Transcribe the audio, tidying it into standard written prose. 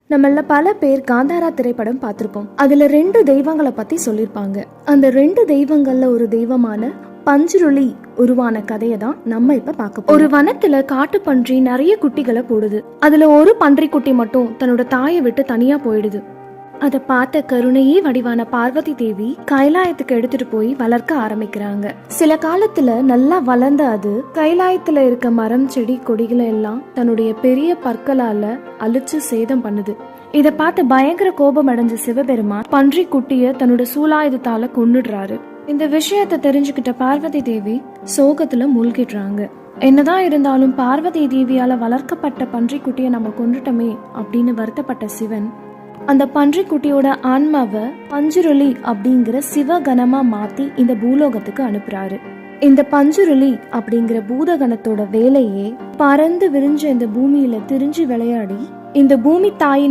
நம்மள பல பேர் காந்தாரா திரைப்படம் பார்த்திருப்போம். அதுல 2 தெய்வங்களை பத்தி சொல்லிருப்பாங்க. அந்த 2 தெய்வங்கள்ல ஒரு தெய்வமான பஞ்சுருளி உருவான கதையை தான் நம்ம இப்ப பார்க்க போறோம். ஒரு வனத்துல காட்டு பன்றி நிறைய குட்டிகளை போடுது. அதுல ஒரு பன்றி குட்டி மட்டும் தன்னோட தாயை விட்டு தனியா போயிடுது. அதை பார்த்த கருணையே வடிவான பார்வதி தேவி கைலாயத்துக்கு எடுத்துட்டு போய் வளர்க்க ஆரம்பிக்கிறாங்க. சில காலத்துல நல்லா வளர்ந்த அது கைலாயத்துல இருக்க மரம் செடி கொடிகளை எல்லாம் தன்னுடைய பெரிய பற்களால அழிச்சு சேதம் பண்ணுது. இத பார்த்து பயங்கர கோபம் அடைஞ்ச சிவபெருமான் பன்றி குட்டிய தன்னோட சூலாயுதத்தால கொன்னுடுறாரு. இந்த விஷயத்த தெரிஞ்சுக்கிட்ட பார்வதி தேவி சோகத்துல மூழ்கிடுறாங்க. என்னதான் இருந்தாலும் பார்வதி தேவியால வளர்க்கப்பட்ட பன்றி குட்டிய நம்ம கொண்டுட்டோமே அப்படின்னு வருத்தப்பட்ட சிவன் அந்த பன்றி குட்டியோட ஆன்மாவை பஞ்சுருளி அப்படிங்கிற சிவகணமா மாத்தி இந்த பூலோகத்துக்கு அனுப்புறாரு. இந்த பஞ்சுருளி அப்படிங்கிற பூதகணத்தோட வேலையே பறந்து விரிஞ்ச இந்த பூமியில திரிஞ்சு விளையாடி இந்த பூமி தாயின்